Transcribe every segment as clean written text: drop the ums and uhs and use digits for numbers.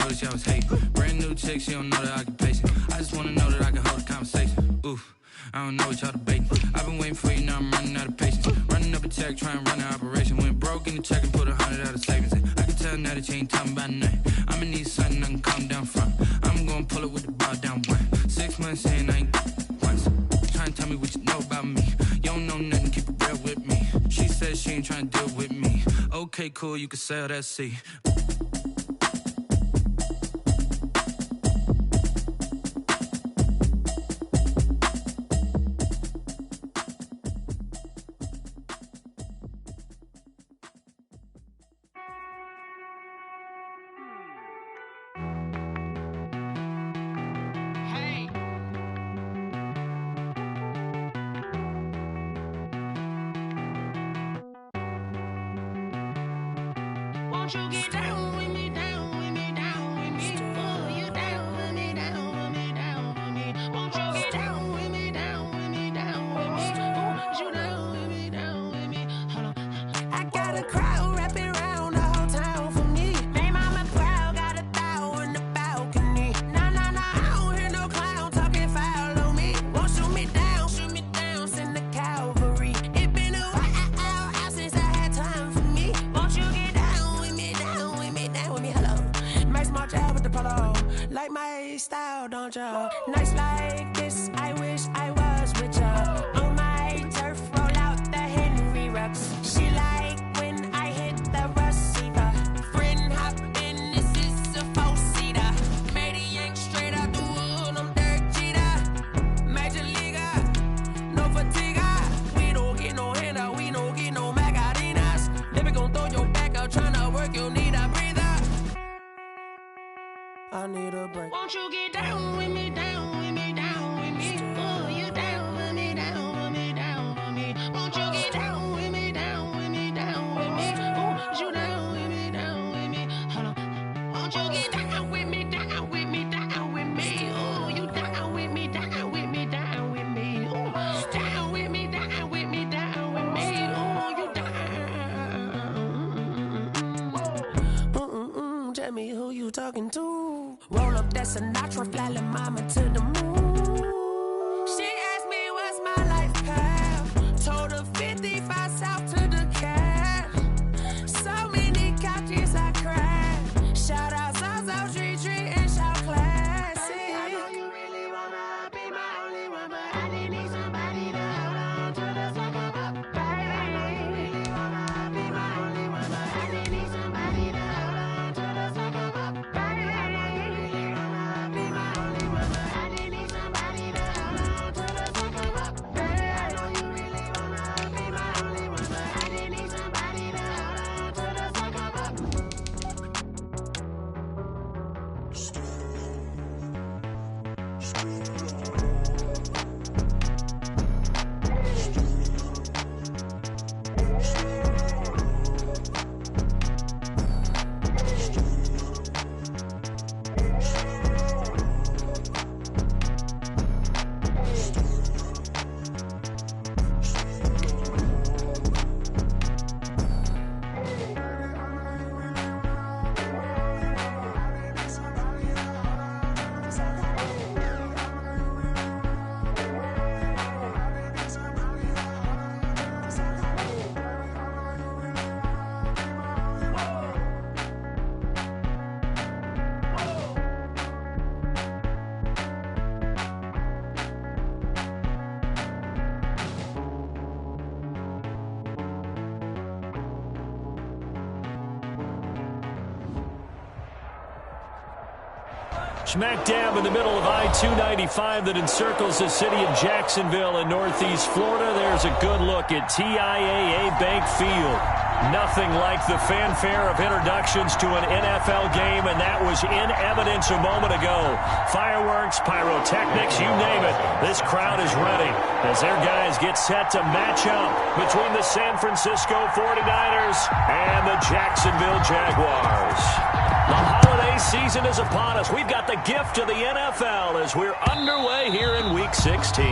noticed y'all was hating. Brand new chick, she don't know the occupation. I just wanna know that I can hold a conversation. Oof, I don't know what y'all debating. I've been waiting for you, now I'm running out of patience. Running up a check, trying to run an operation. Went broke in the check and put 100 out of savings in. I can tell now that you ain't talking about nothing. I'ma need something I can calm down from. I'm gonna pull it with the ball down one. 6 months in, I ain't once. Trying to tell me what you know about me. You don't know nothing, keep it real with me. She said she ain't trying to deal with me. Okay, cool, you can sell that seat. Won't you get down with me, down with me, down with me? Oh, you down with me, down with me, down with me. Won't you get down with me, down with me, down with me? Oh, you down with me, down with me? Hold on. I got a crowd wrapping around the whole town for me. They mama proud, got a thou in the balcony. Nah, nah, nah, I don't hear no clown talking foul on me. Won't shoot me down, send the cavalry. It been a while since I had time for me. Won't you get down with me, down with me, down with me? Hello. Max March out with the polo. Like my style, don't ya? Nights like this, I wish I was with ya. On my turf, roll out the Henry Rux. She like when I hit the receiver. Friend hop in, this is a four-seater. Made a yank straight out the wood, I'm Derek Jeter. Major leaguer, no fatigue. We don't get no handout, we don't get no Magarinas. Never gon' throw your back out, tryna work, you need a breather. I need a break. Won't you get down with me, down with me, down with me? Oh, you down with me, down with me, down with me? Won't you get down with me, down with me, down with me? Oh, you down with me, down with me? Hold on. Won't you get down with me, down with me, down with me? Oh, you down with me, down with me, down with me? Oh, down with me, down with me, down with me? Oh, you down. Tell me who you talking to. Roll up that Sinatra, fly la mama to the moon. She asked me what's my life path. Told her 55 south to the cab. So many couches I cried. Shout out South Street and shout classy. I know you really wanna be my only one, but I didn't need somebody to hold on to the second up. I know you really wanna be my only one, but I didn't need somebody to hold on to the second up. I know you really wanna be my only one, but I didn't need somebody to hold on to the second up. I know you really wanna be my only one, but I didn't need somebody to hold on to the second up. Smack dab in the middle of I-295 that encircles the city of Jacksonville in northeast Florida. There's a good look at TIAA Bank Field. Nothing like the fanfare of introductions to an NFL game, and that was in evidence a moment ago. Fireworks, pyrotechnics, you name it. This crowd is ready as their guys get set to match up between the San Francisco 49ers and the Jacksonville Jaguars. The holiday season is upon us. We've got the gift of the NFL as we're underway here in Week 16.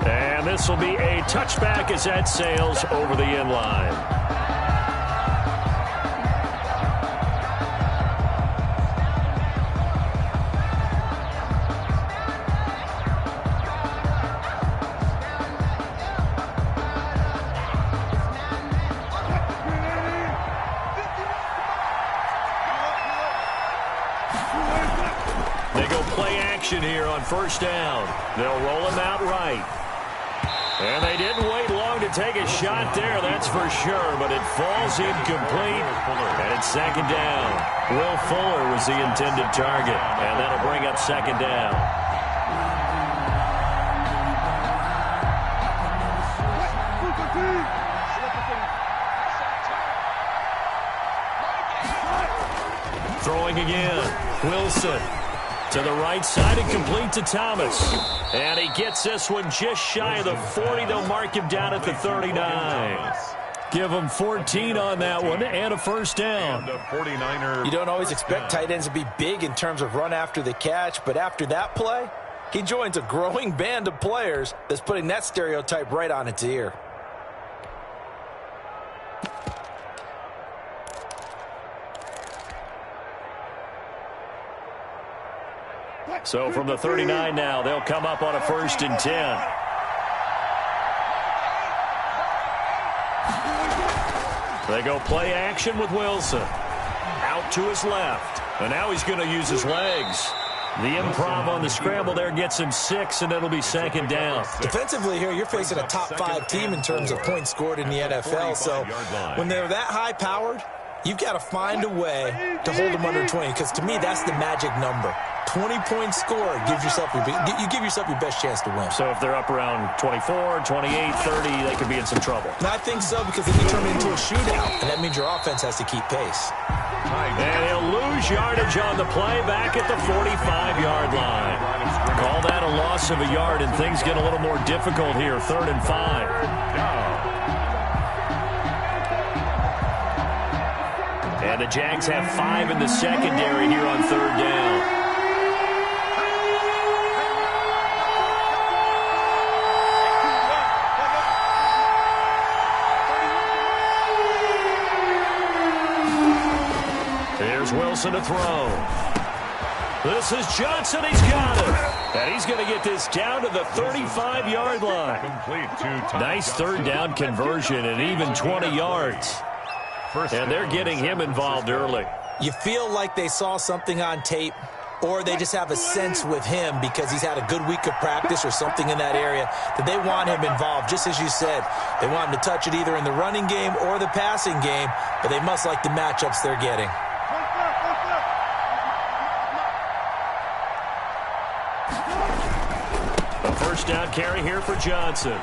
And this will be a touchback as that sails over the end line. They go play action here on first down. They'll roll him out right. And they didn't wait long to take a shot there, that's for sure, but it falls incomplete, and it's second down. Will Fuller was the intended target, and that'll bring up second down. Throwing again, Wilson. To the right side and complete to Thomas. And he gets this one just shy of the 40. They'll mark him down at the 39. Give him 14 on that one and a first down. You don't always expect tight ends to be big in terms of run after the catch, but after that play, he joins a growing band of players that's putting that stereotype right on its ear. So from the 39 now, they'll come up on a 1st and 10. They go play action with Wilson. Out to his left. And now he's going to use his legs. The improv on the scramble there gets him 6, and it'll be second down. Defensively here, you're facing a top-5 team in terms of points scored in the NFL. So when they're that high-powered, you've got to find a way to hold them under 20, because to me, that's the magic number. 20-point score gives yourself you give yourself your best chance to win. So if they're up around 24, 28, 30, they could be in some trouble. And I think so, because then you turn it into a shootout, and that means your offense has to keep pace. And he'll lose yardage on the play back at the 45-yard line. Call that a loss of a yard, and things get a little more difficult here, 3rd and 5. And the Jags have 5 in the secondary here on 3rd down. Here's Wilson to throw. This is Johnson. He's got it. And he's going to get this down to the 35-yard line. Nice 3rd down conversion and even 20 yards. And they're getting him involved early. You feel like they saw something on tape, or they just have a sense with him because he's had a good week of practice or something in that area that they want him involved. Just as you said, they want him to touch it either in the running game or the passing game, but they must like the matchups they're getting. A first down carry here for Johnson.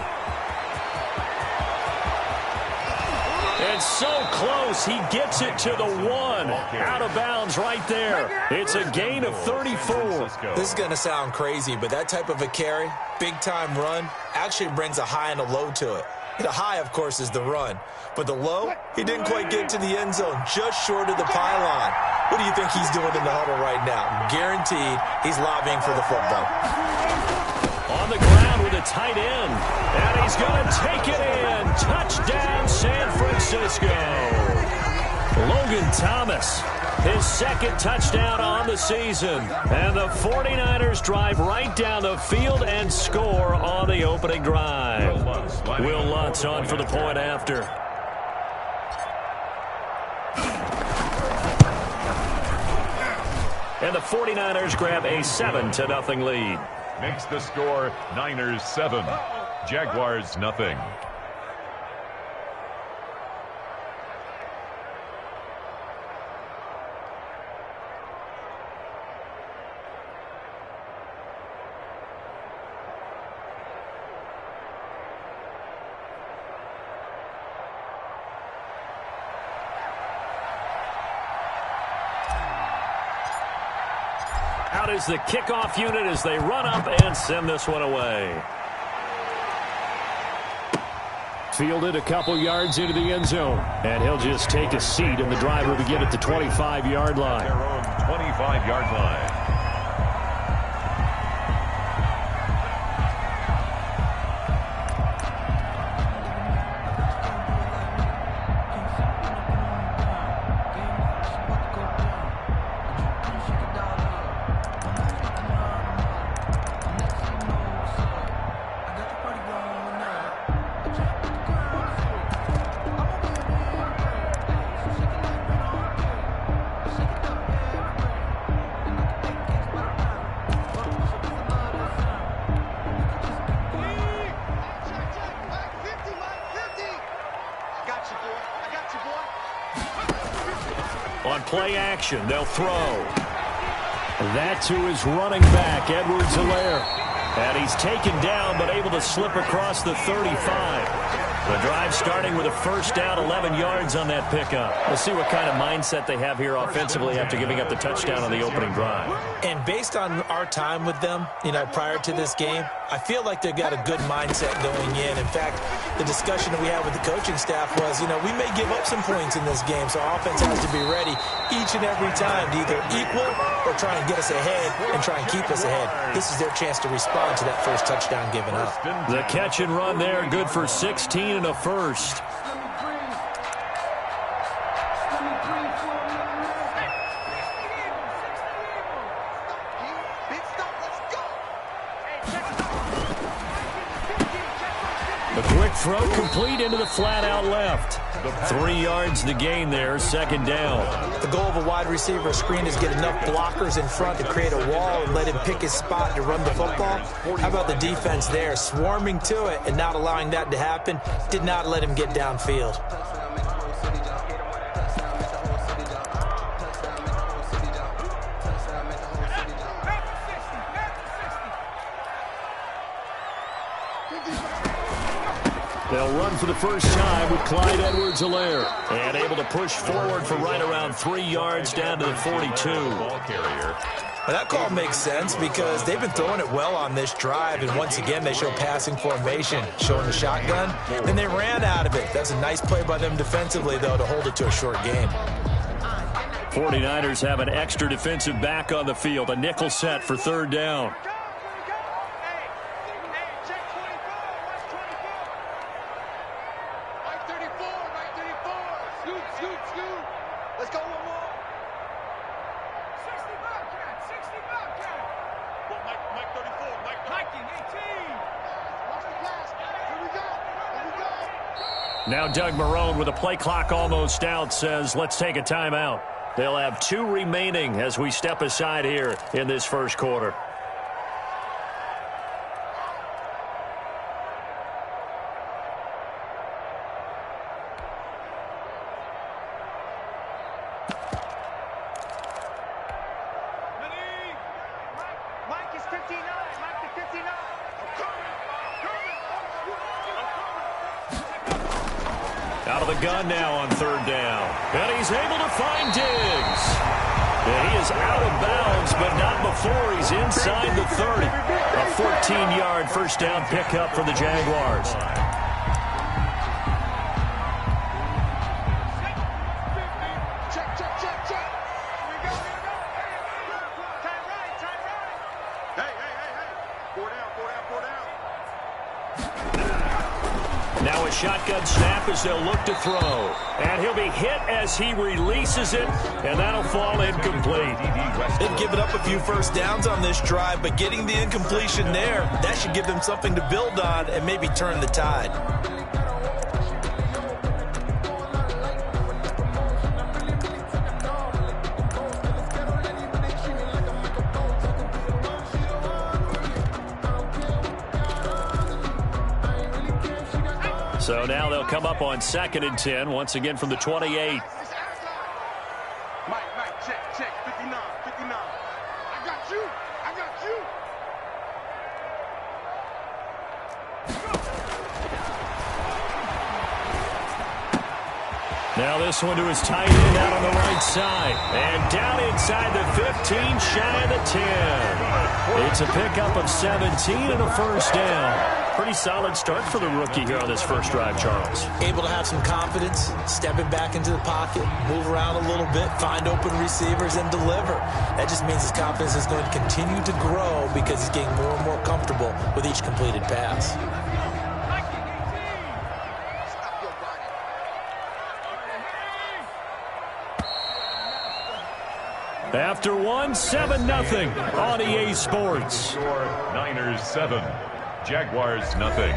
And so close, he gets it to the 1. Out of bounds right there. It's a gain of 34. This is going to sound crazy, but that type of a carry, big-time run, actually brings a high and a low to it. The high, of course, is the run. But the low, he didn't quite get to the end zone, just short of the pylon. What do you think he's doing in the huddle right now? Guaranteed he's lobbying for the football. On the ground with a tight end. And he's going to take it in. Touchdown, San Francisco. Logan Thomas, his 2nd touchdown on the season. And the 49ers drive right down the field and score on the opening drive. Will Lutz on for the point after. And the 49ers grab a 7-0 lead. Makes the score Niners 7, Jaguars nothing. Out is the kickoff unit as they run up and send this one away. Fielded a couple yards into the end zone. And he'll just take a seat, and the drive will begin at the 25-yard line. Their own 25-yard line. play action. They'll throw. That to his running back, Edwards-Helaire. And he's taken down, but able to slip across the 35. The drive starting with a first down, 11 yards on that pickup. We'll see what kind of mindset they have here offensively after giving up the touchdown on the opening drive. And based on our time with them, prior to this game, I feel like they've got a good mindset going in. In fact, the discussion that we had with the coaching staff was, we may give up some points in this game, so our offense has to be ready each and every time to either equal or try and get us ahead and try and keep us ahead. This is their chance to respond to that first touchdown given up. The catch and run there, good for 16 and a first. The quick throw complete into the flat out left. 3 yards to gain there, second down. The goal of a wide receiver screen is get enough blockers in front to create a wall and let him pick his spot to run the football. How about the defense there, swarming to it and not allowing that to happen? Did not let him get downfield. They'll run for the first time with Clyde Edwards-Helaire. And able to push forward for right around 3 yards down to the 42. Ball carrier. Well, that call makes sense because they've been throwing it well on this drive, and once again they show passing formation, showing the shotgun. Then they ran out of it. That's a nice play by them defensively, though, to hold it to a short gain. 49ers have an extra defensive back on the field, a nickel set for third down. Now Doug Marrone, with the play clock almost out, says let's take a timeout. They'll have 2 remaining as we step aside here in this first quarter. Out of the gun now on third down. And he's able to find Diggs. And he is out of bounds, but not before he's inside the 30. A 14-yard first down pickup for the Jaguars. Now a shotgun snap as they'll look to throw. And he'll be hit as he releases it, and that'll fall incomplete. They've given up a few first downs on this drive, but getting the incompletion there, that should give them something to build on and maybe turn the tide. So now they'll come up on 2nd and 10, once again from the 28. Mike, check, 59. I got you. Now this one to his tight end out on the right side. And down inside the 15, shy of the 10. It's a pickup of 17 and a first down. Pretty solid start for the rookie here on this first drive, Charles. Able to have some confidence, stepping back into the pocket, move around a little bit, find open receivers, and deliver. That just means his confidence is going to continue to grow because he's getting more and more comfortable with each completed pass. After one, 7-0 on EA Sports. Score Niners 7, Jaguars nothing.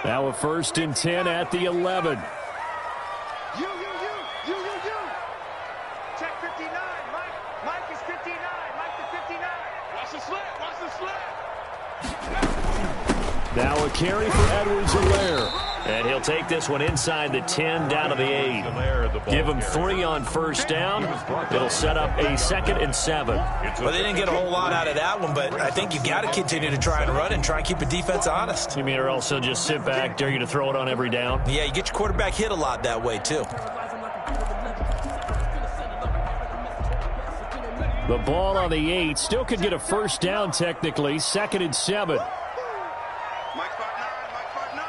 Now a 1st and 10 at the 11. You. Check 59. Mike is 59. Mike to 59. Watch the slant. Now a carry for Edwards-Helaire. And he'll take this one inside the 10 down to the 8. Give him 3 on first down. It'll set up a 2nd and 7. Well, they didn't get a whole lot out of that one, but I think you got to continue to try and run and try and keep the defense honest. You mean or else they'll just sit back, dare you to throw it on every down? Yeah, you get your quarterback hit a lot that way, too. The ball on the 8. Still could get a first down technically. 2nd and 7. Mike 5-9, Mike 5-9.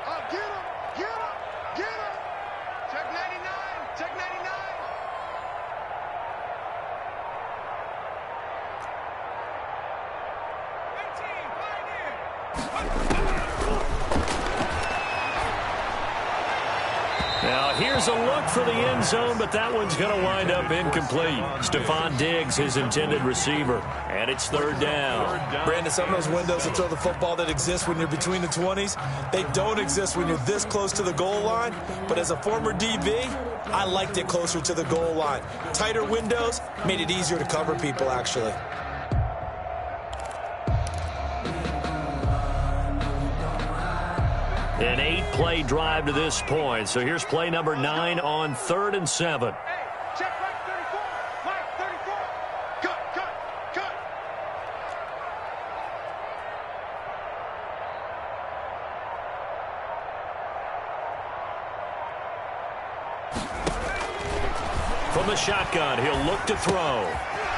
Oh, get him, get him, get him. Check 99, check 99. Now here's a look for the end zone, but that one's going to wind up incomplete. Stephon Diggs, his intended receiver, and it's 3rd down. Brandon, some of those windows to throw the football that exist when you're between the 20s, they don't exist when you're this close to the goal line. But as a former DB, I liked it closer to the goal line. Tighter windows made it easier to cover people, actually. An 8-play drive to this point. So here's play number 9 on 3rd and 7. Check Mike 34, Mike 34. Cut, cut, cut. From the shotgun, he'll look to throw.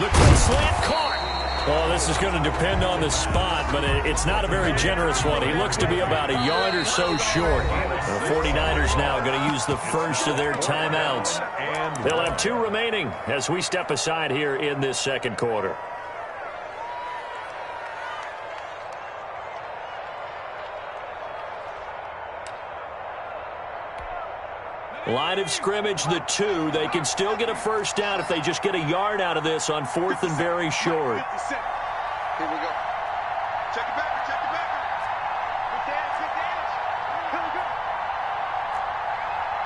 The quick slant caught. Well, this is going to depend on the spot, but it's not a very generous one. He looks to be about a yard or so short. The 49ers now going to use the first of their timeouts. They'll have 2 remaining as we step aside here in this 2nd quarter. Line of scrimmage, the 2. They can still get a first down if they just get a yard out of this on 4th and very short. Here we go. Check it back, check it back. Good dance, good dance. Here we go.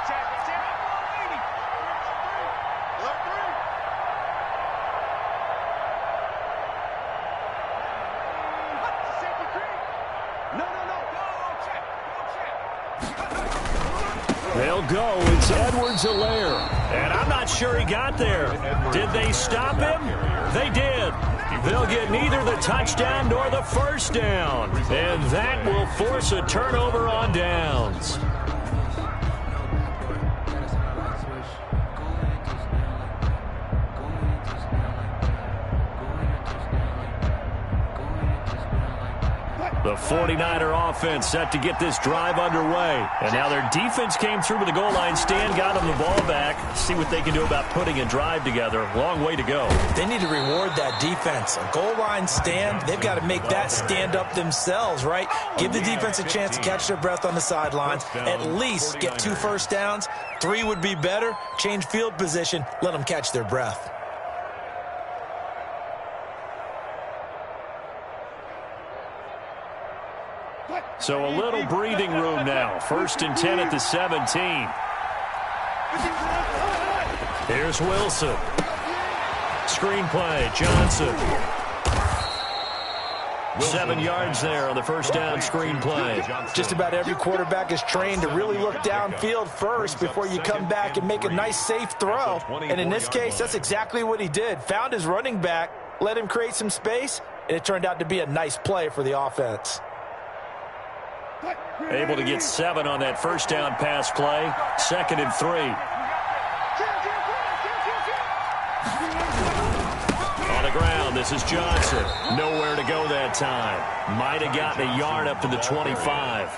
Check it, check it. 80. Alert 3. Safety cream. No, no, no. Go check. Go check. They'll go. It's Edwards-Helaire. And I'm not sure he got there. Did they stop him? They did. They'll get neither the touchdown nor the first down. And that will force a turnover on downs. The 49er offense set to get this drive underway. And now their defense came through with the goal line stand, got them the ball back. See what they can do about putting a drive together. Long way to go. They need to reward that defense. A goal line stand, they've got to make that stand up themselves, right? Give the defense a chance to catch their breath on the sidelines. At least get 2 first downs. 3 would be better. Change field position. Let them catch their breath. So a little breathing room now. 1st and 10 at the 17. Here's Wilson. Screenplay, Johnson. 7 yards there on the first down screenplay. Just about every quarterback is trained to really look downfield first before you come back and make a nice, safe throw. And in this case, that's exactly what he did. Found his running back, let him create some space, and it turned out to be a nice play for the offense. Able to get 7 on that first down pass play. 2nd and 3. On the ground, this is Johnson. Nowhere to go that time. Might have gotten a yard up to the 25.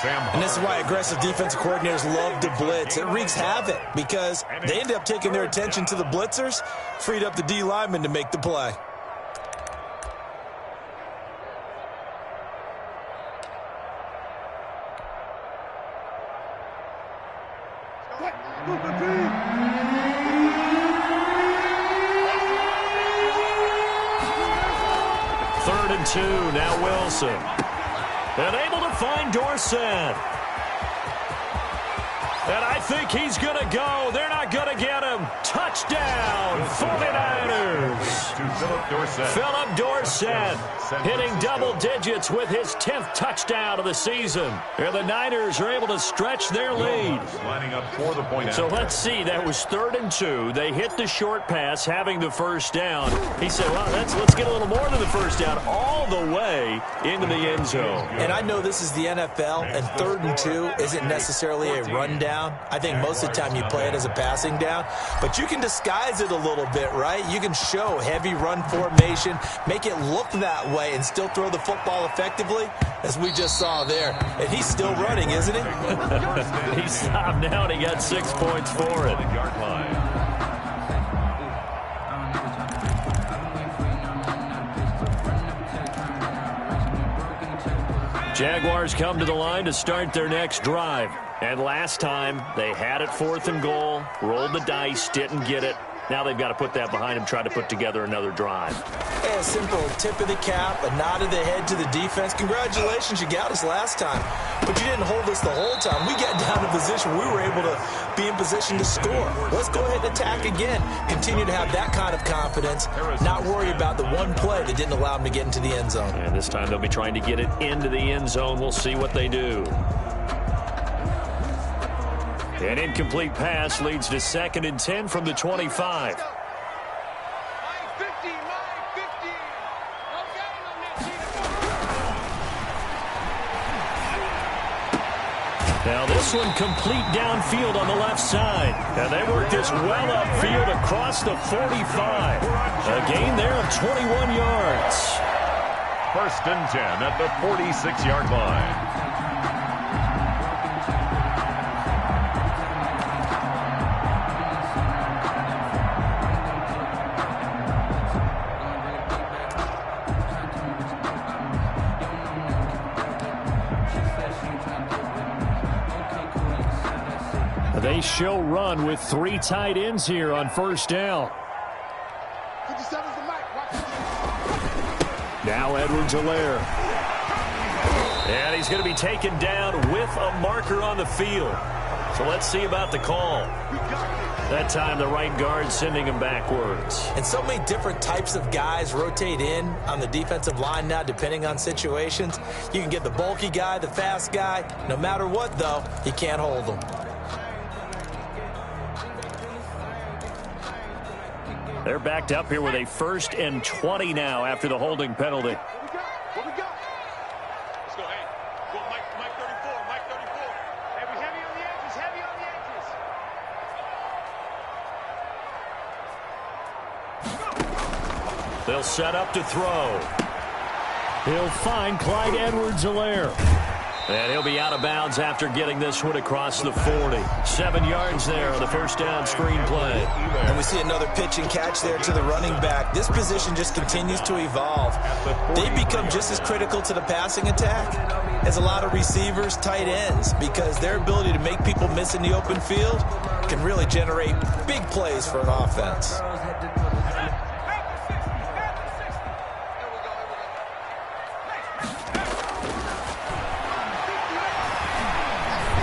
And this is why aggressive defensive coordinators love to blitz. It wreaks havoc because they end up taking their attention to the blitzers, freed up the D lineman to make the play. Third and 2, now Wilson. And able to find Dorsett. And I think he's going to go. They're not going to get him. Touchdown, 49ers. Philip Dorsett hitting double digits with his 10th touchdown of the season. And the Niners are able to stretch their lead. Lining up for the point. So let's see. That was 3rd and 2. They hit the short pass, having the first down. He said, well, let's get a little more than the first down, all the way into the end zone. And I know this is the NFL, and 3rd and 2 isn't necessarily a rundown. I think most of the time you play it as a passing down, but you can disguise it a little bit, right? You can show heavy run formation, make it look that way, and still throw the football effectively, as we just saw there. And he's still running, isn't he? He stopped now, and he got 6 points for it. Yard line. Jaguars come to the line to start their next drive. And last time, they had it 4th and goal, rolled the dice, didn't get it. Now they've got to put that behind them, try to put together another drive. A simple tip of the cap, a nod of the head to the defense. Congratulations, you got us last time. But you didn't hold us the whole time. We got down to position. We were able to be in position to score. Let's go ahead and attack again. Continue to have that kind of confidence. Not worry about the one play that didn't allow them to get into the end zone. And this time they'll be trying to get it into the end zone. We'll see what they do. An incomplete pass leads to 2nd and 10 from the 25. Now this one complete downfield on the left side. And they work this well upfield across the 45. A gain there of 21 yards. 1st and 10 at the 46-yard line. They show run with 3 tight ends here on 1st down. Now Edwards-Helaire. And he's going to be taken down with a marker on the field. So let's see about the call. That time the right guard sending him backwards. And so many different types of guys rotate in on the defensive line now, depending on situations. You can get the bulky guy, the fast guy. No matter what, though, you can't hold them. They're backed up here with a 1st and 20 now after the holding penalty. What we got? Let's go, hey. Go, Mike 34, Mike 34. Hey, we heavy on the edges, heavy on the edges. They'll set up to throw. He'll find Clyde Edwards-Helaire. And he'll be out of bounds after getting this one across the 40. 7 yards there on the 1st down screen play. And we see another pitch and catch there to the running back. This position just continues to evolve. They become just as critical to the passing attack as a lot of receivers, tight ends, because their ability to make people miss in the open field can really generate big plays for an offense.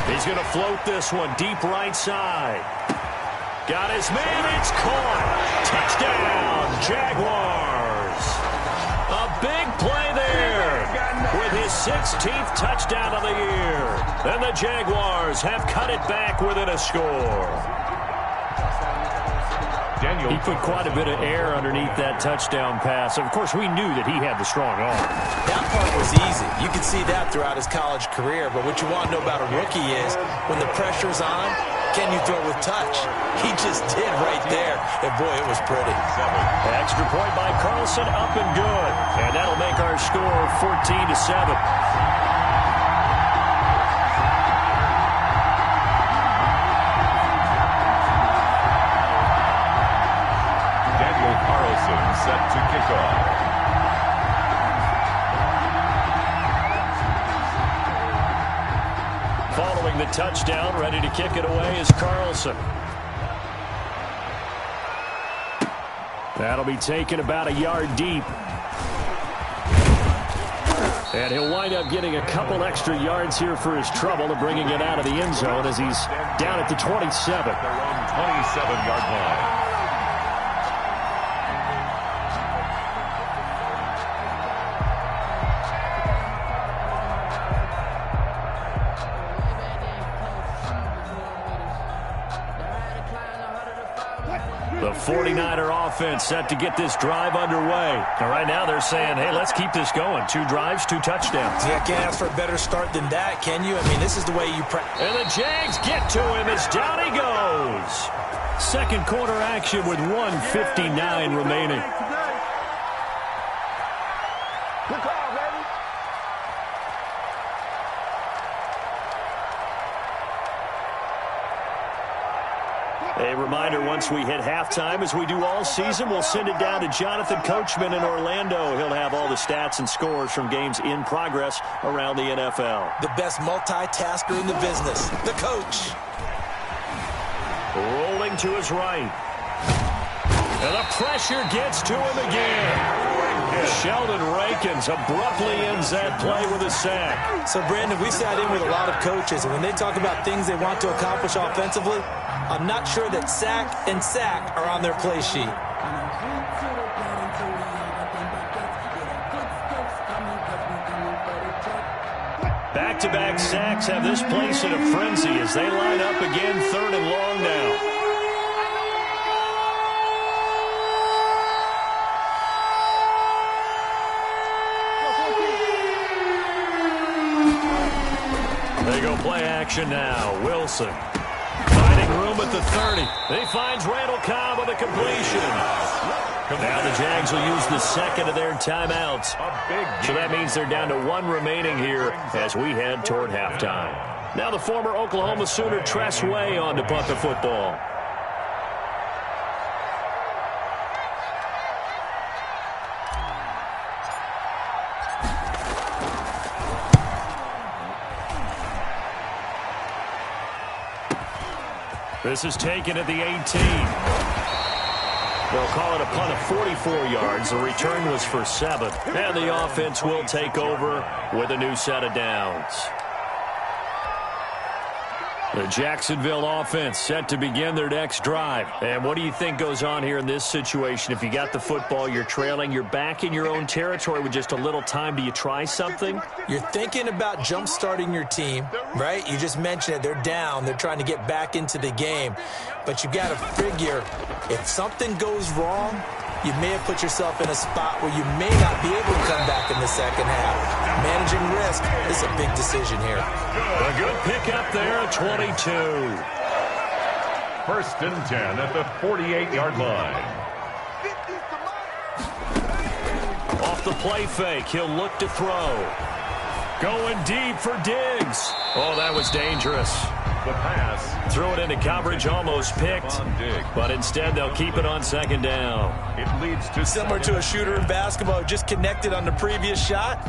He's going to float this one deep right side. Got his man. It's caught. Touchdown, Jaguars. A big play there with his 16th touchdown of the year. And the Jaguars have cut it back within a score. He put quite a bit of air underneath that touchdown pass. Of course, we knew that he had the strong arm. That part was easy. You can see that throughout his college career. But what you want to know about a rookie is when the pressure's on, can you throw with touch? He just did right there. And, boy, it was pretty. Extra point by Carlson, up and good. And that'll make our score 14-7. Set to kick off. Following the touchdown, ready to kick it away is Carlson. That'll be taken about a yard deep. And he'll wind up getting a couple extra yards here for his trouble and bringing it out of the end zone as he's down at the 27. Their own 27-yard line. The 49er offense set to get this drive underway. And right now they're saying, hey, let's keep this going. 2 drives, 2 touchdowns. Yeah, can't ask for a better start than that, can you? I mean, this is the way you practice. And the Jags get to him as down he goes. Second quarter action with 1:59 remaining. A reminder, once we hit halftime, as we do all season, we'll send it down to Jonathan Coachman in Orlando. He'll have all the stats and scores from games in progress around the NFL. The best multitasker in the business, the coach. Rolling to his right. And the pressure gets to him again. Sheldon Rankins abruptly ends that play with a sack. So, Brandon, we've sat in with a lot of coaches, and when they talk about things they want to accomplish offensively, I'm not sure that sack and sack are on their play sheet. Back-to-back sacks have this place in a frenzy as they line up again, 3rd and long now. They go play action now. Wilson finding room at the 30. He finds Randall Cobb with a completion. Now the Jags will use the second of their timeouts. So that means they're down to 1 remaining here as we head toward halftime. Now the former Oklahoma Sooner Tress Way on to punt the football. This is taken at the 18. They'll call it a punt of 44 yards. The return was for 7. And the offense will take over with a new set of downs. The Jacksonville offense set to begin their next drive. And what do you think goes on here in this situation? If you got the football, you're trailing, you're back in your own territory with just a little time. Do you try something? You're thinking about jump-starting your team, right? You just mentioned it. They're down. They're trying to get back into the game. But you got to figure, if something goes wrong, you may have put yourself in a spot where you may not be able to come back in the second half. Managing risk is a big decision here. A good pickup there at 22. 1st and 10 at the 48-yard line. Off the play fake, he'll look to throw. Going deep for Diggs. Oh, that was dangerous. The pass. Threw it into coverage, almost picked. But instead, they'll keep it on 2nd down. It leads to similar to a shooter in basketball who just connected on the previous shot.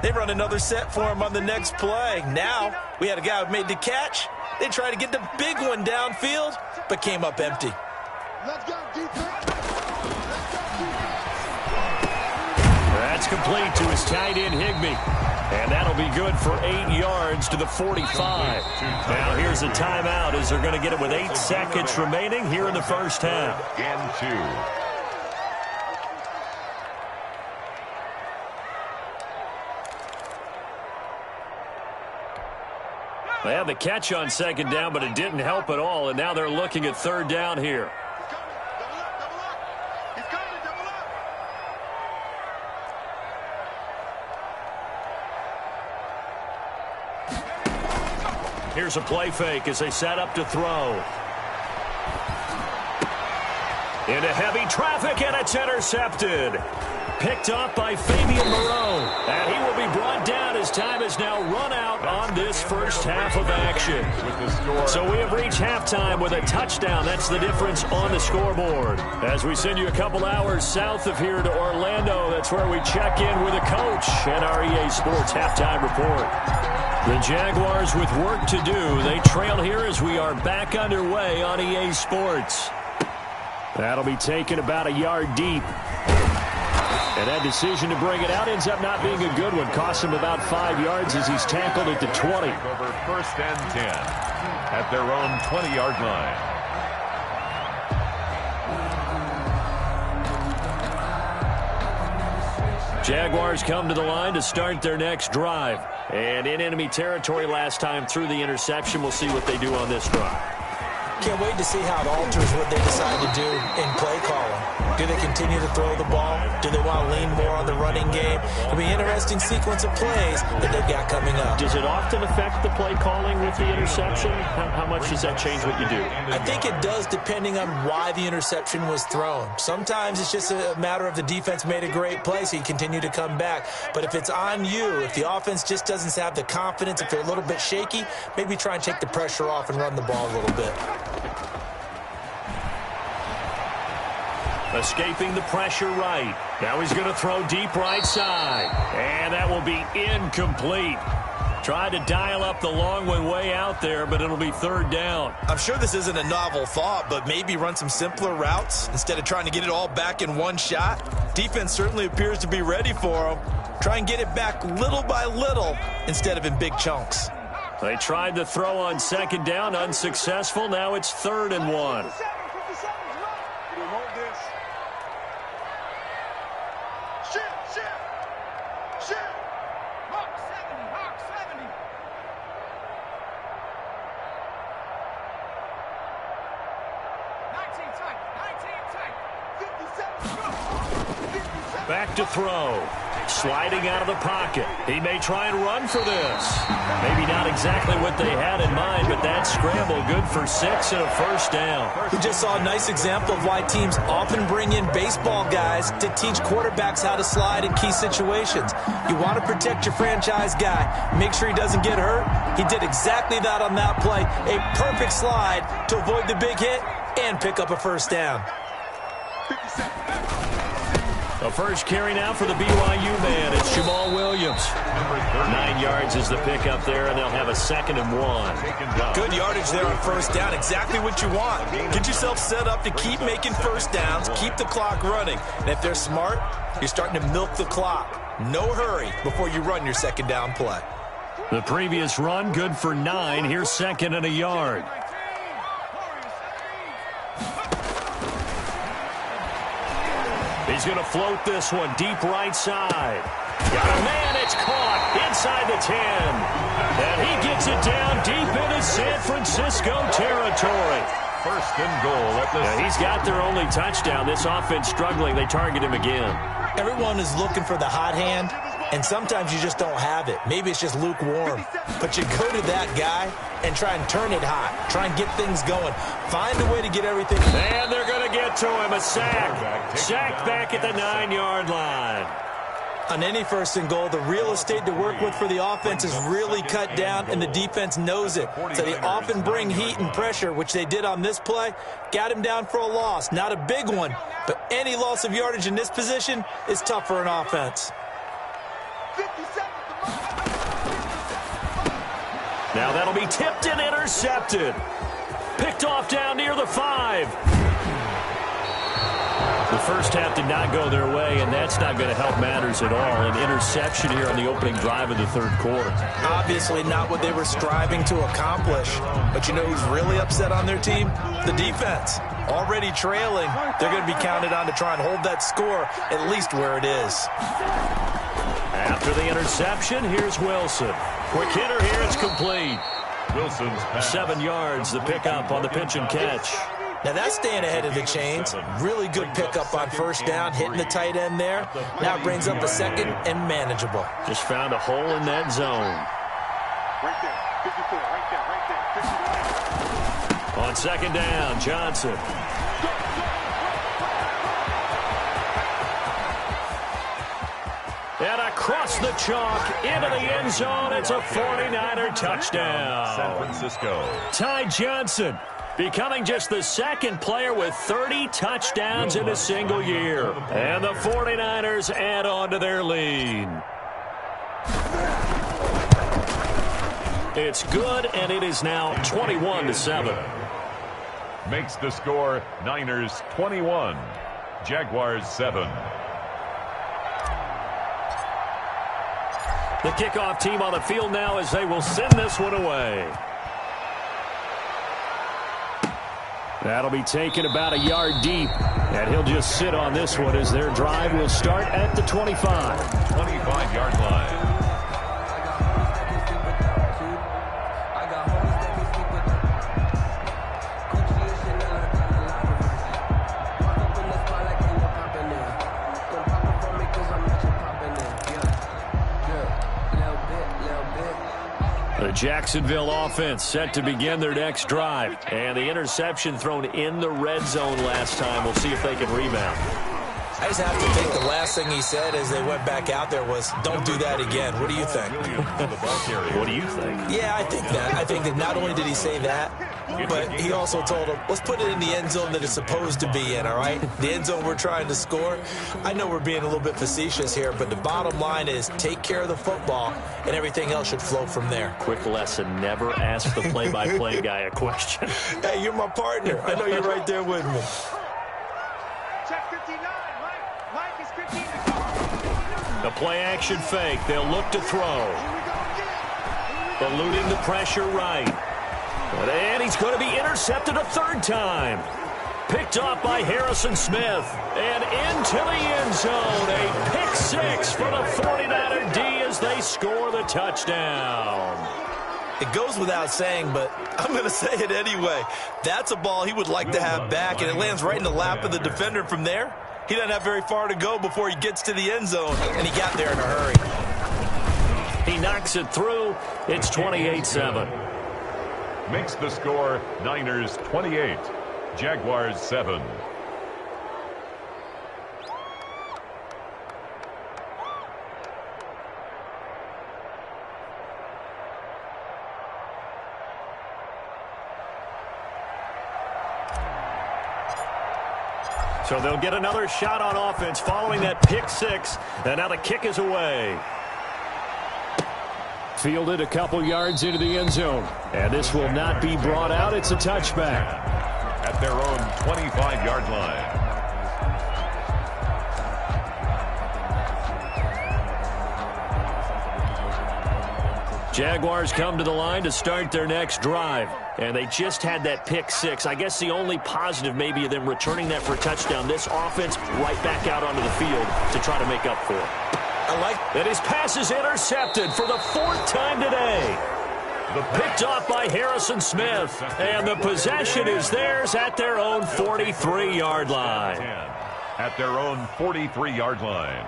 They run another set for him on the next play. Now, we had a guy who made the catch. They tried to get the big one downfield, but came up empty. Let's go, defense. That's complete to his tight end, Higbee. And that'll be good for 8 yards to the 45. Now here's a timeout as they're going to get it with 8 seconds remaining here in the first half. And 2. They had the catch on 2nd down, but it didn't help at all. And now they're looking at 3rd down here. Here's a play fake as they set up to throw. Into heavy traffic, and it's intercepted. Picked up by Fabian Moreau. And he will be brought down as time is now run out on this first half of action. So we have reached halftime with a touchdown. That's the difference on the scoreboard. As we send you a couple hours south of here to Orlando, that's where we check in with a coach and our EA Sports halftime report. The Jaguars with work to do. They trail here as we are back underway on EA Sports. That'll be taken about a yard deep. And that decision to bring it out ends up not being a good one. Costs him about 5 yards as he's tackled at the 20. Over 1st and 10 at their own 20-yard line. Jaguars come to the line to start their next drive. And in enemy territory last time through the interception. We'll see what they do on this drive. Can't wait to see how it alters what they decide to do in play calling. Do they continue to throw the ball? Do they want to lean more on the running game? It'll be an interesting sequence of plays that they've got coming up. Does it often affect the play calling with the interception? How much does that change what you do? I think it does, depending on why the interception was thrown. Sometimes it's just a matter of the defense made a great play, so you continue to come back. But if it's on you, if the offense just doesn't have the confidence, if they're a little bit shaky, maybe try and take the pressure off and run the ball a little bit. Escaping the pressure right. Now he's going to throw deep right side. And that will be incomplete. Tried to dial up the long one way out there, but it'll be 3rd down. I'm sure this isn't a novel thought, but maybe run some simpler routes instead of trying to get it all back in one shot. Defense certainly appears to be ready for him. Try and get it back little by little instead of in big chunks. They tried to throw on 2nd down, unsuccessful. Now it's 3rd and 1. Back to throw. Sliding out of the pocket. He may try and run for this. Maybe not exactly what they had in mind, but that scramble good for 6 and a 1st down. We just saw a nice example of why teams often bring in baseball guys to teach quarterbacks how to slide in key situations. You want to protect your franchise guy. Make sure he doesn't get hurt. He did exactly that on that play. A perfect slide to avoid the big hit and pick up a 1st down. The first carry now for the BYU man. It's Jamal Williams. 9 yards is the pickup there, and they'll have a 2nd and 1. Good yardage there on 1st down. Exactly what you want. Get yourself set up to keep making 1st downs, keep the clock running. And if they're smart, you're starting to milk the clock. No hurry before you run your 2nd down play. The previous run, good for 9. Here's 2nd and a yard. He's going to float this one deep right side. Got a man, it's caught inside the 10. And he gets it down deep into San Francisco territory. 1st and goal at the He's got their only touchdown. This offense struggling. They target him again. Everyone is looking for the hot hand, and sometimes you just don't have it. Maybe it's just lukewarm. But you go to that guy and try and turn it hot. Try and get things going. Find a way to get everything. And they're going to get to him. A sack. Sacked back at the 9-yard line. On any 1st and goal, the real estate to work with for the offense is really cut down, and the defense knows it. So they often bring heat and pressure, which they did on this play. Got him down for a loss. Not a big one, but any loss of yardage in this position is tough for an offense. Now that'll be tipped and intercepted. Picked off down near the 5. The first half did not go their way, and that's not going to help matters at all. An interception here on the opening drive of the 3rd quarter. Obviously not what they were striving to accomplish. But you know who's really upset on their team? The defense. Already trailing, they're going to be counted on to try and hold that score at least where it is. After the interception, here's Wilson. Quick hitter here, it's complete. Wilson's pass. 7 yards, the pickup on the pitch and catch. Now that's staying ahead of the chains. Really good pickup on 1st down, hitting the tight end there. Now it brings up a 2nd and manageable. Just found a hole in that zone. Right there, 54, right there, 54. On 2nd down, Johnson. And across the chalk, into the end zone, it's a 49er touchdown. San Francisco. Ty Johnson becoming just the 2nd player with 30 touchdowns in a single year. And the 49ers add on to their lead. It's good, and it is now 21-7. Makes the score Niners 21, Jaguars 7. The kickoff team on the field now as they will send this one away. That'll be taken about a yard deep, and he'll just sit on this one as their drive will start at the 25. 25-yard line. The Jacksonville offense set to begin their next drive. And the interception thrown in the red zone last time. We'll see if they can rebound. I just have to think the last thing he said as they went back out there was, don't do that again. What do you think? What do you think? Yeah, I think that. I think that not only did he say that, but he also told them, let's put it in the end zone that it's supposed to be in, all right? The end zone we're trying to score. I know we're being a little bit facetious here, but the bottom line is take care of the football, and everything else should flow from there. Quick lesson, never ask the play-by-play guy a question. Hey, you're my partner. I know you're right there with me. Check 59. Mike is 15. The play-action fake. They'll look to throw. Eluding the pressure right. And he's going to be intercepted a third time. Picked off by Harrison Smith. And into the end zone. A pick six for the 49er D as they score the touchdown. It goes without saying, but I'm going to say it anyway. That's a ball he would like to have back, and it lands right in the lap of the defender from there. He doesn't have very far to go before he gets to the end zone, and he got there in a hurry. He knocks it through. It's 28-7. Makes the score Niners 28, Jaguars 7. So they'll get another shot on offense following that pick six, and now the kick is away. Fielded a couple yards into the end zone, and this will not be brought out. It's a touchback. At their own 25-yard line. Jaguars come to the line to start their next drive, and they just had that pick six. I guess the only positive maybe of them returning that for a touchdown. This offense right back out onto the field to try to make up for it. I like And his pass is intercepted for the fourth time today. Picked off by Harrison Smith. And the possession is theirs at their own 43-yard line. At their own 43-yard line.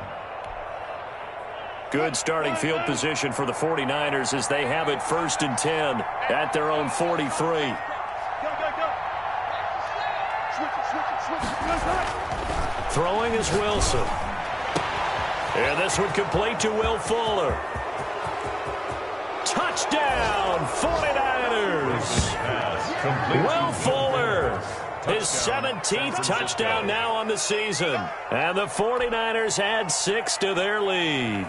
Good starting field position for the 49ers as they have it 1st and 10 at their own 43. Throwing is Wilson. And this one complete to Will Fuller. Touchdown, 49ers. Will Fuller, his 17th touchdown now on the season. And the 49ers add 6 to their lead.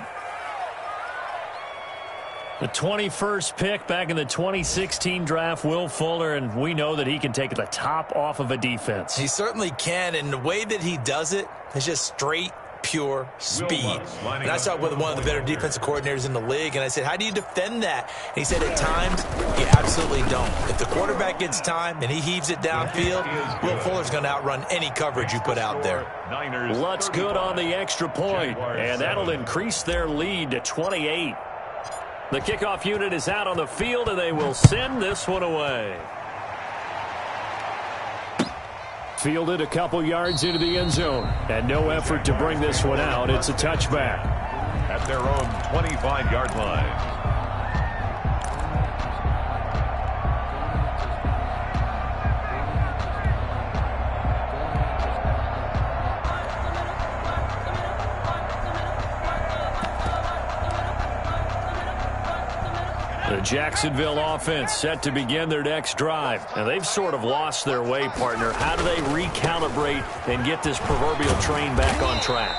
The 21st pick back in the 2016 draft, Will Fuller, and we know that he can take the top off of a defense. He certainly can, and the way that he does it is just straight, pure speed. And I talked with one of the better defensive coordinators in the league, and I said, how do you defend that? And he said, at times, you absolutely don't. If the quarterback gets time and he heaves it downfield, Will Fuller's going to outrun any coverage you put out there. Lutz good on the extra point, and that'll increase their lead to 28. The kickoff unit is out on the field, and they will send this one away. Fielded a couple yards into the end zone, and no effort to bring this one out. It's a touchback. At their own 25-yard line. The Jacksonville offense set to begin their next drive. And they've sort of lost their way, partner. How do they recalibrate and get this proverbial train back on track?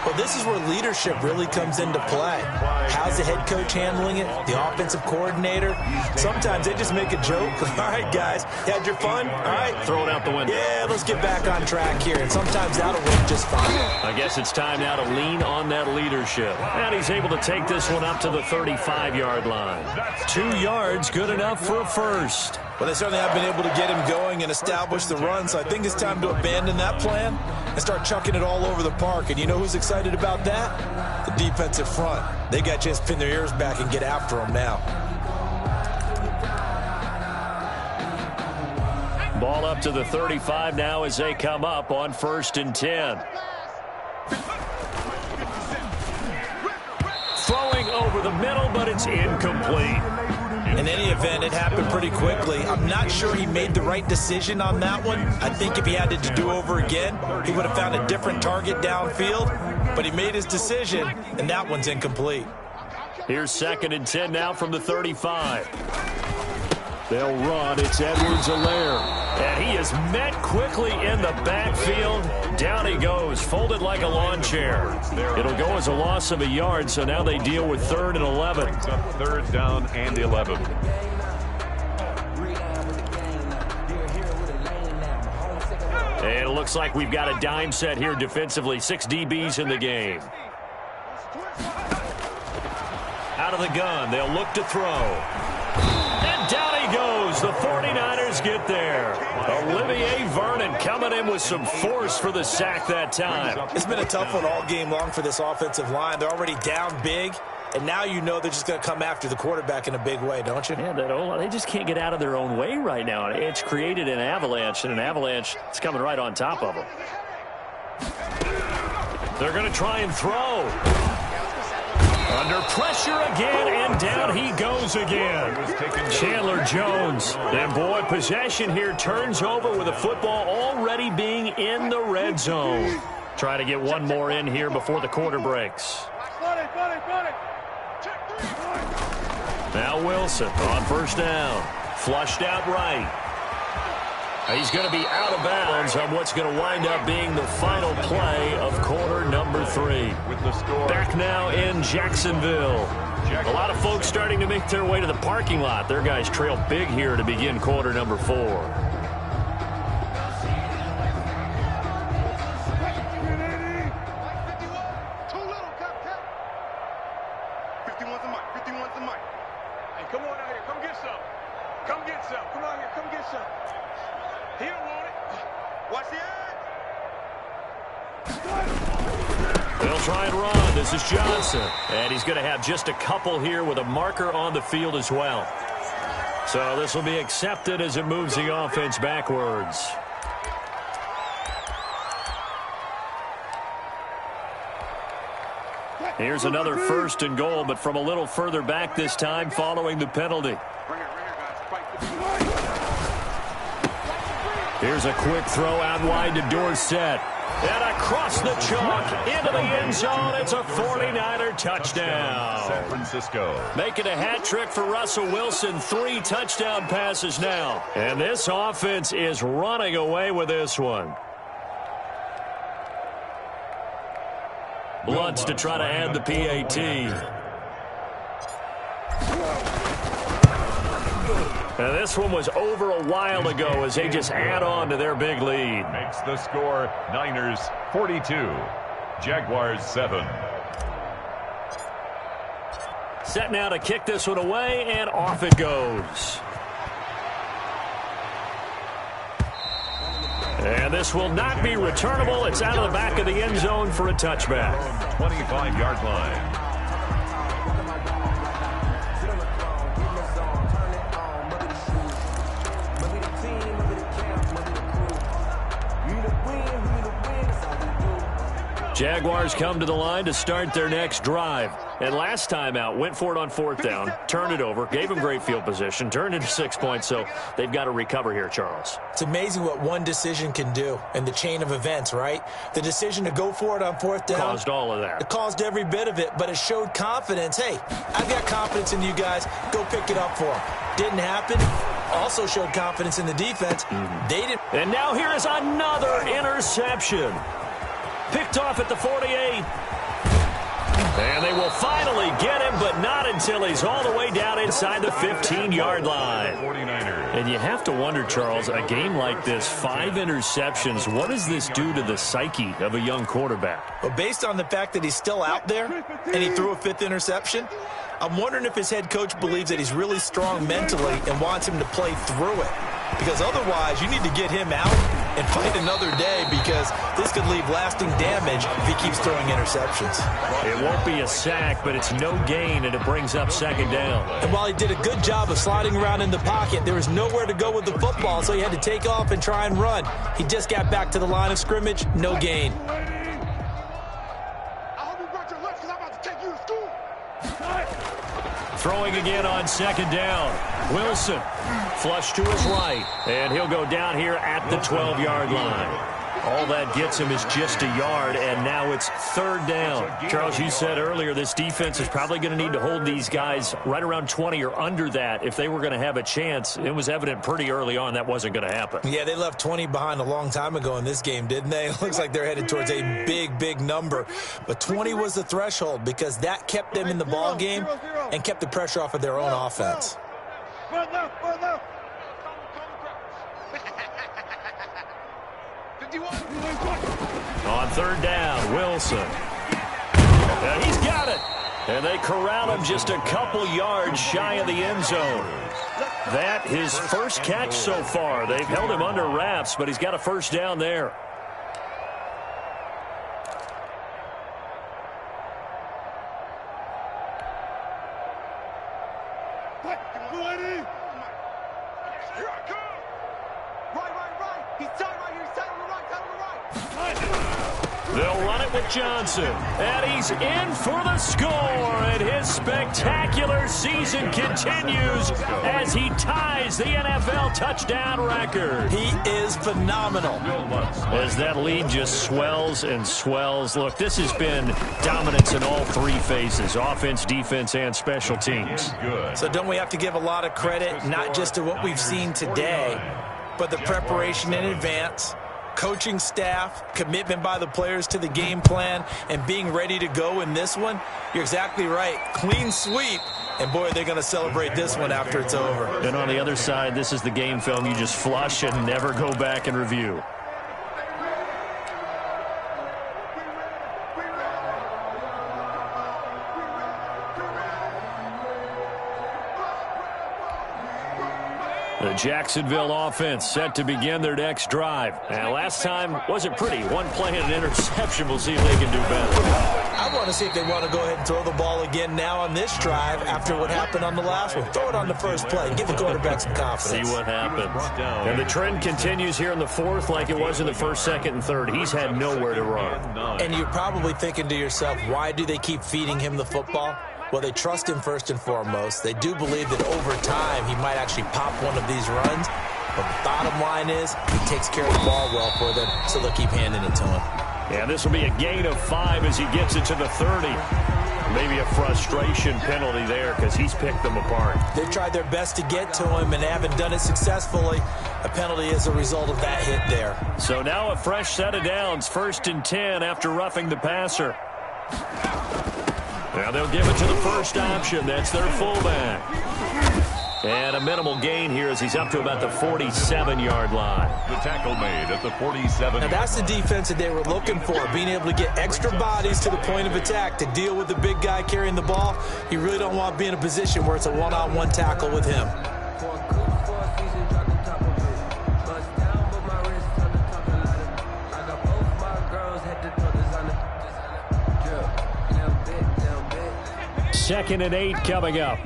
Well, this is where leadership really comes into play. How's the head coach handling it? The offensive coordinator? Sometimes they just make a joke. All right, guys, you had your fun? All right. Throw it out the window. Yeah, let's get back on track here. And sometimes that'll work just fine. I guess it's time now to lean on that leadership. And he's able to take this one up to the 35-yard line. 2 yards, good enough for a first. Well, they certainly have been able to get him going and establish the run, so I think it's time to abandon that plan and start chucking it all over the park. And you know who's excited about that? The defensive front. They got a chance to pin their ears back and get after him now. Ball up to the 35 now as they come up on 1st and 10. Throwing over the middle, but it's incomplete. In any event, it happened pretty quickly. I'm not sure he made the right decision on that one. I think if he had it to do over again, he would have found a different target downfield. But he made his decision, and that one's incomplete. Here's 2nd and 10 now from the 35. They'll run. It's Edwards-Helaire. And he is met quickly in the backfield. Down he goes, folded like a lawn chair. It'll go as a loss of a yard, so now they deal with 3rd and 11. 3rd down and 11. And it looks like we've got a dime set here defensively. 6 DBs in the game. Out of the gun, they'll look to throw. And down he goes. The 49ers get there. Olivier Vernon coming in with some force for the sack that time. It's been a tough one all game long for this offensive line. They're already down big, and now you know they're just going to come after the quarterback in a big way, don't you? Yeah, they just can't get out of their own way right now. It's created an avalanche, and an avalanche is coming right on top of them. They're going to try and throw. Under pressure again, and down he goes again. Chandler Jones. And, boy, possession here turns over with the football already being in the red zone. Try to get one more in here before the quarter breaks. Now Wilson on 1st down. Flushed out right. He's going to be out of bounds on what's going to wind up being the final play of quarter number 3. Back now in Jacksonville. A lot of folks starting to make their way to the parking lot. Their guys trail big here to begin quarter number 4. 51's the mic. Hey, come on out here. Come get some. Come get some. Come out here. Come get some. He don't want it. Watch the edge. They'll try and run. This is Johnson. And he's going to have just a couple here with a marker on the field as well. So this will be accepted as it moves the offense backwards. Here's another 1st and goal, but from a little further back this time following the penalty. Here's a quick throw out wide to Dorsett. And across the chalk into the end zone. It's a 49er touchdown. San Francisco. Making a hat trick for Russell Wilson. 3 touchdown passes now. And this offense is running away with this one. Blunts to try to add the PAT. Now this one was over a while ago as they just add on to their big lead. Makes the score Niners 42, Jaguars 7. Set now to kick this one away, and off it goes. And this will not be returnable. It's out of the back of the end zone for a touchback. 25-yard line. Jaguars come to the line to start their next drive. And last time out, went for it on 4th down, turned it over, gave them great field position, turned into 6 points, so they've got to recover here, Charles. It's amazing what one decision can do in the chain of events, right? The decision to go for it on 4th down. Caused all of that. It caused every bit of it, but it showed confidence. Hey, I've got confidence in you guys. Go pick it up for them. Didn't happen. Also showed confidence in the defense. They didn't. And now here is another interception. Picked off at the 48. And they will finally get him, but not until he's all the way down inside the 15-yard line. 49ers. And you have to wonder, Charles, a game like this, 5 interceptions, what does this do to the psyche of a young quarterback? Well, based on the fact that he's still out there and he threw a 5th interception, I'm wondering if his head coach believes that he's really strong mentally and wants him to play through it. Because otherwise, you need to get him out and fight another day, because this could leave lasting damage if he keeps throwing interceptions. It won't be a sack, but it's no gain, and it brings up 2nd down. And while he did a good job of sliding around in the pocket, there was nowhere to go with the football, so he had to take off and try and run. He just got back to the line of scrimmage, no gain. Throwing again on 2nd down. Wilson, flush to his right, and he'll go down here at the 12-yard line. All that gets him is just a yard, and now it's 3rd down. Charles, you said earlier this defense is probably going to need to hold these guys right around 20 or under that if they were going to have a chance. It was evident pretty early on that wasn't going to happen. Yeah, they left 20 behind a long time ago in this game, didn't they? It looks like they're headed towards a big, big number. But 20 was the threshold, because that kept them in the ball game and kept the pressure off of their own offense. On 3rd down, Wilson. And he's got it. And they corral him just a couple yards shy of the end zone. That his first catch so far. They've held him under wraps, but he's got a 1st down there. They'll run it with Johnson, and he's in for the score, and his spectacular season continues as he ties the NFL touchdown record. He is phenomenal. As that lead just swells and swells. Look, this has been dominance in all 3 phases, offense, defense, and special teams. So don't we have to give a lot of credit, not just to what we've seen today, but the preparation in advance, coaching staff, commitment by the players to the game plan, and being ready to go in this one? You're exactly right. Clean sweep. And, boy, they're going to celebrate this one after it's over. And on the other side, this is the game film you just flush and never go back and review. The Jacksonville offense set to begin their next drive. And last time wasn't pretty. One play and an interception. We'll see if they can do better. I want to see if they want to go ahead and throw the ball again now on this drive after what happened on the last one. Throw it on the first play. Give the quarterback some confidence. See what happens. And the trend continues here in the 4th like it was in the 1st, 2nd, and 3rd. He's had nowhere to run. And you're probably thinking to yourself, why do they keep feeding him the football? Well, they trust him first and foremost. They do believe that over time he might actually pop one of these runs. But the bottom line is he takes care of the ball well for them, so they'll keep handing it to him. Yeah, this will be a gain of 5 as he gets it to the 30. Maybe a frustration penalty there because he's picked them apart. They've tried their best to get to him and haven't done it successfully. A penalty is a result of that hit there. So now a fresh set of downs, 1st and 10 after roughing the passer. Now they'll give it to the first option. That's their fullback. And a minimal gain here as he's up to about the 47-yard line. The tackle made at the 47. Now that's the defense that they were looking for, being able to get extra bodies to the point of attack to deal with the big guy carrying the ball. You really don't want to be in a position where it's a one-on-one tackle with him. Second and 8 coming up.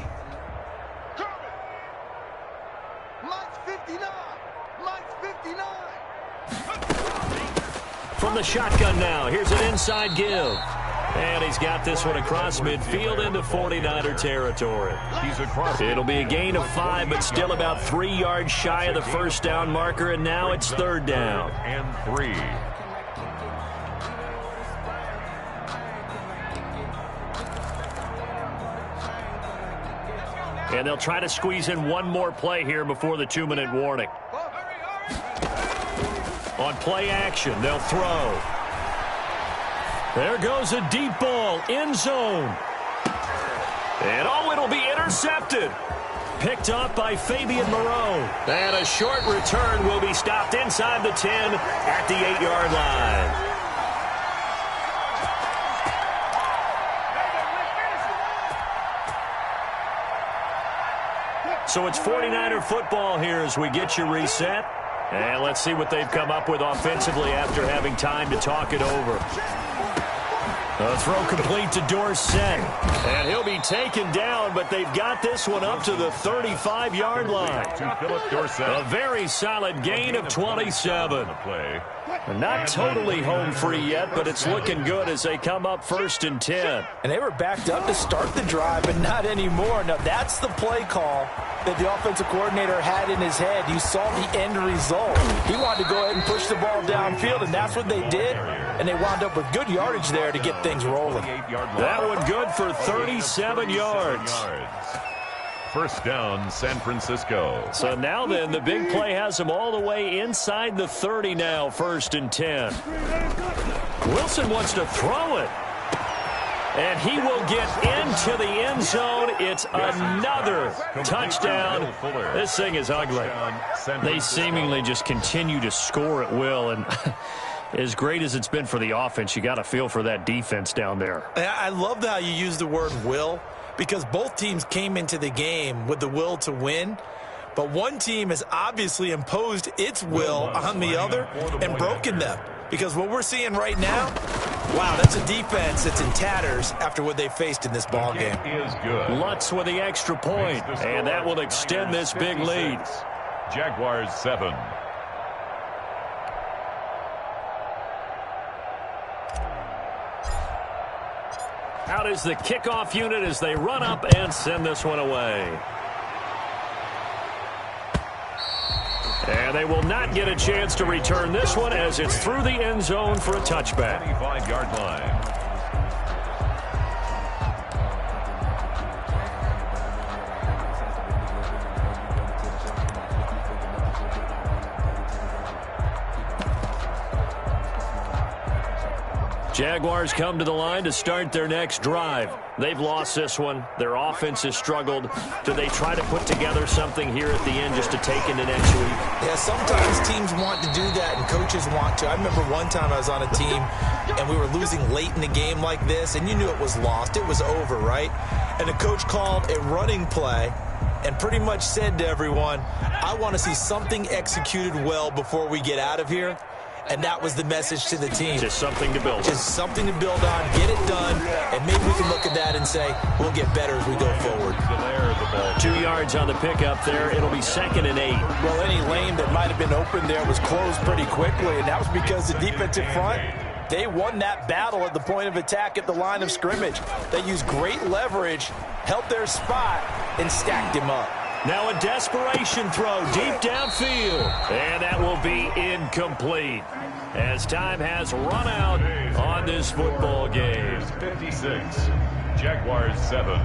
From the shotgun now, here's an inside give. And he's got this one across midfield into 49er territory. He's across. It'll be a gain of 5, but still about 3 yards shy of the first down marker, and now it's 3rd down. And 3. And they'll try to squeeze in one more play here before the 2-minute warning. On play action, they'll throw. There goes a deep ball, end zone. And it'll be intercepted. Picked up by Fabian Moreau. And a short return will be stopped inside the 10 at the 8-yard line. So it's 49er football here as we get you reset. And let's see what they've come up with offensively after having time to talk it over. A throw complete to Dorsett. And he'll be taken down, but they've got this one up to the 35-yard line. A very solid gain of 27. Not totally home free yet, but it's looking good as they come up 1st and 10. And they were backed up to start the drive, but not anymore. Now, that's the play call that the offensive coordinator had in his head. You saw the end result. He wanted to go ahead and push the ball downfield, and that's what they did. And they wound up with good yardage there to get things rolling. That one good for 37 yards. First down, San Francisco. So now then, the big play has them all the way inside the 30 now, 1st and 10. Wilson wants to throw it. And he will get into the end zone. It's another touchdown. This thing is ugly. They seemingly just continue to score at will. And as great as it's been for the offense, you got to feel for that defense down there. I love how you use the word will, because both teams came into the game with the will to win. But one team has obviously imposed its will on the other and broken them. Because what we're seeing right now, wow, that's a defense that's in tatters after what they faced in this ball game. Lutz with the extra point, and that will extend this big lead. Jaguars 7. Out is the kickoff unit as they run up and send this one away. And they will not get a chance to return this one as it's through the end zone for a touchback. 25-yard line. Jaguars come to the line to start their next drive. They've lost this one. Their offense has struggled. Do they try to put together something here at the end just to take into next week? Yeah, sometimes teams want to do that and coaches want to. I remember one time I was on a team and we were losing late in the game like this, and you knew it was lost. It was over, right? And the coach called a running play and pretty much said to everyone, I want to see something executed well before we get out of here. And that was the message to the team. Just something to build on. Just something to build on, get it done, and maybe we can look at that and say, we'll get better as we go forward. 2 yards on the pickup there. It'll be 2nd and 8. Well, any lane that might have been open there was closed pretty quickly, and that was because the defensive front, they won that battle at the point of attack at the line of scrimmage. They used great leverage, held their spot, and stacked him up. Now a desperation throw deep downfield. And that will be incomplete as time has run out on this football game. 56. Jaguars 7.